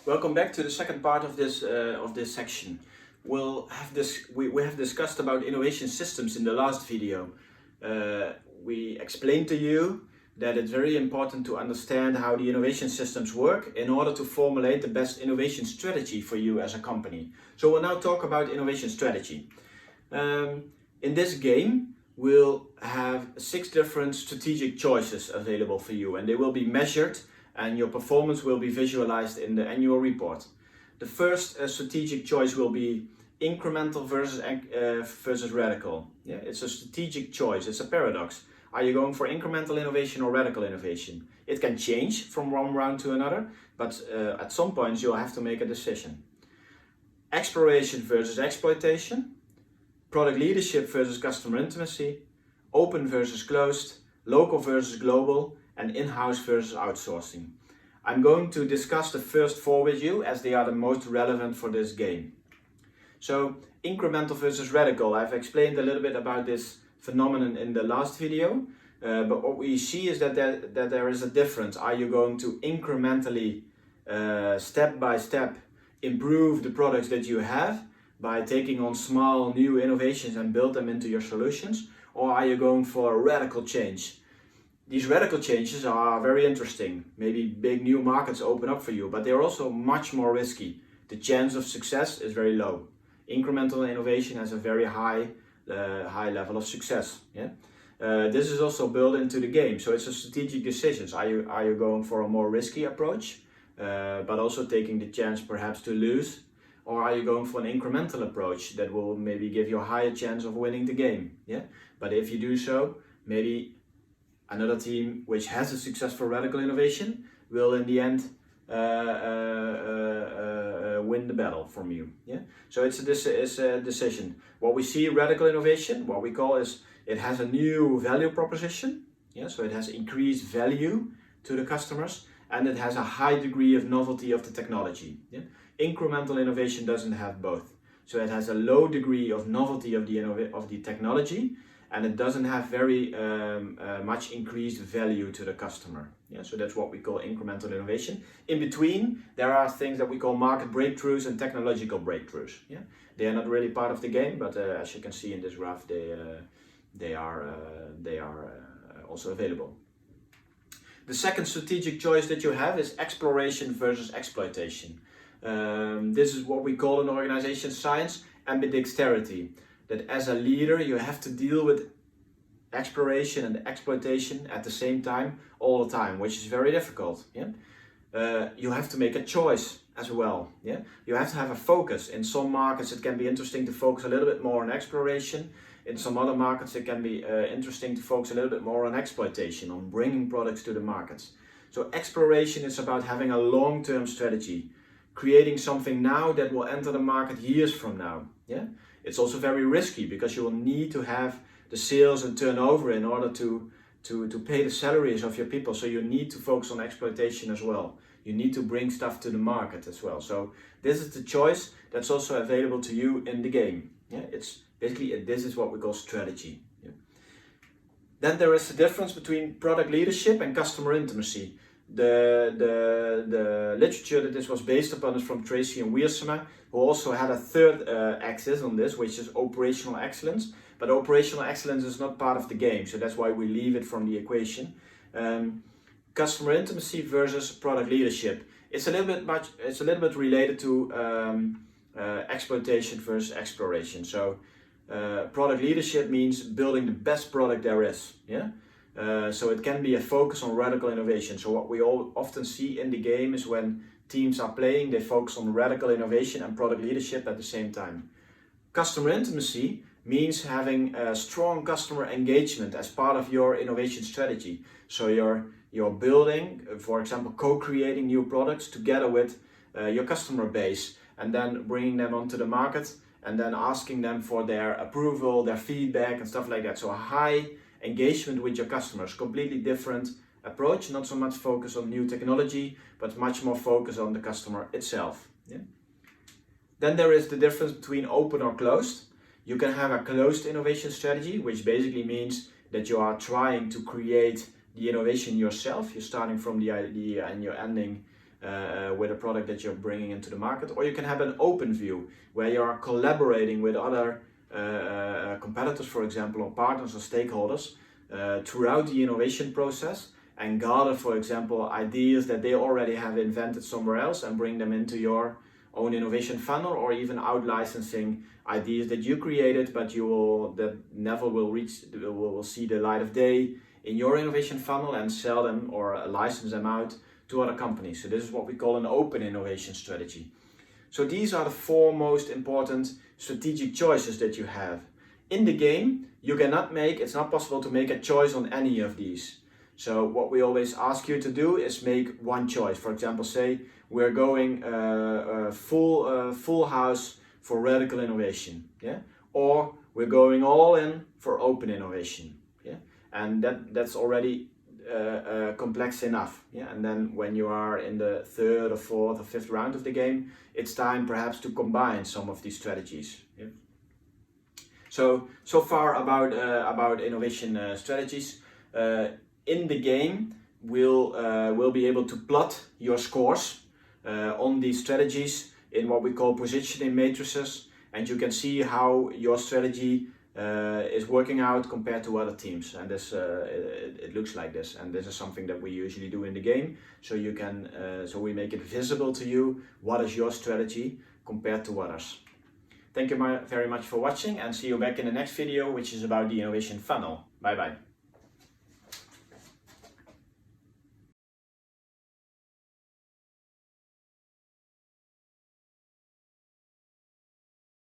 Welcome back to the second part of this section. We have discussed about innovation systems in the last video. We explained to you that it's very important to understand how the innovation systems work in order to formulate the best innovation strategy for you as a company. So we'll now talk about innovation strategy. In this game, we'll have 6 different strategic choices available for you, and they will be measured and your performance will be visualized in the annual report. The first strategic choice will be incremental versus radical. Yeah, it's a strategic choice, it's a paradox. Are you going for incremental innovation or radical innovation? It can change from one round to another, but at some points you'll have to make a decision. Exploration versus exploitation, product leadership versus customer intimacy, open versus closed, local versus global, and in-house versus outsourcing. I'm going to discuss the first 4 with you as they are the most relevant for this game. So, incremental versus radical. I've explained a little bit about this phenomenon in the last video, but what we see is that there is a difference. Are you going to incrementally, step by step, improve the products that you have by taking on small new innovations and build them into your solutions? Or are you going for a radical change? These radical changes are very interesting. Maybe big new markets open up for you, but they're also much more risky. The chance of success is very low. Incremental innovation has a very high level of success. Yeah? This is also built into the game, so it's a strategic decision. Are you going for a more risky approach, but also taking the chance perhaps to lose? Or are you going for an incremental approach that will maybe give you a higher chance of winning the game? Yeah? But if you do so, maybe another team which has a successful radical innovation will in the end win the battle from you. Yeah? So it's a decision. What we see radical innovation, what we call is it has a new value proposition. Yeah? So it has increased value to the customers and it has a high degree of novelty of the technology. Yeah? Incremental innovation doesn't have both. So it has a low degree of novelty of the technology, and it doesn't have very much increased value to the customer. Yeah, so that's what we call incremental innovation. In between, there are things that we call market breakthroughs and technological breakthroughs. Yeah, they are not really part of the game, but as you can see in this graph, they are also available. The second strategic choice that you have is exploration versus exploitation. This is what we call in organization science ambidexterity. That as a leader you have to deal with exploration and exploitation at the same time, all the time, which is very difficult. Yeah? You have to make a choice as well. Yeah? You have to have a focus. In some markets it can be interesting to focus a little bit more on exploration. In some other markets it can be interesting to focus a little bit more on exploitation, on bringing products to the markets. So exploration is about having a long-term strategy, creating something now that will enter the market years from now. Yeah? It's also very risky because you will need to have the sales and turnover in order to pay the salaries of your people. So you need to focus on exploitation as well. You need to bring stuff to the market as well. So this is the choice that's also available to you in the game. Yeah? It's basically, this is what we call strategy. Yeah? Then there is the difference between product leadership and customer intimacy. The literature that this was based upon is from Tracy and Wiersma, who also had a third axis on this, which is operational excellence. But operational excellence is not part of the game, so that's why we leave it from the equation. Customer intimacy versus product leadership. It's a little bit related to exploitation versus exploration. So product leadership means building the best product there is. Yeah. So it can be a focus on radical innovation. So what we all often see in the game is when teams are playing, they focus on radical innovation and product leadership at the same time. Customer intimacy means having a strong customer engagement as part of your innovation strategy. So you're building, for example, co-creating new products together with your customer base and then bringing them onto the market and then asking them for their approval, their feedback and stuff like that. So a high engagement with your customers, completely different approach, not so much focus on new technology, but much more focus on the customer itself. Yeah? Then there is the difference between open or closed. You can have a closed innovation strategy, which basically means that you are trying to create the innovation yourself. You're starting from the idea and you're ending with a product that you're bringing into the market, or you can have an open view where you are collaborating with other competitors, for example, or partners or stakeholders throughout the innovation process, and gather, for example, ideas that they already have invented somewhere else and bring them into your own innovation funnel, or even out licensing ideas that you created but that never will see the light of day in your innovation funnel, and sell them or license them out to other companies. So this is what we call an open innovation strategy. So these are the 4 most important strategic choices that you have. In the game, it's not possible to make a choice on any of these. So what we always ask you to do is make one choice. For example, say we're going full house for radical innovation, yeah? Or we're going all in for open innovation, yeah? And that's already complex enough, yeah? And then when you are in the 3rd or 4th or 5th round of the game, it's time perhaps to combine some of these strategies, yeah? So far about innovation strategies. In the game, we'll be able to plot your scores on these strategies in what we call positioning matrices, and you can see how your strategy is working out compared to other teams. And this it looks like this, and this is something that we usually do in the game. So you can so we make it visible to you what is your strategy compared to others. Thank you very much for watching, and see you back in the next video, which is about the innovation funnel. Bye bye.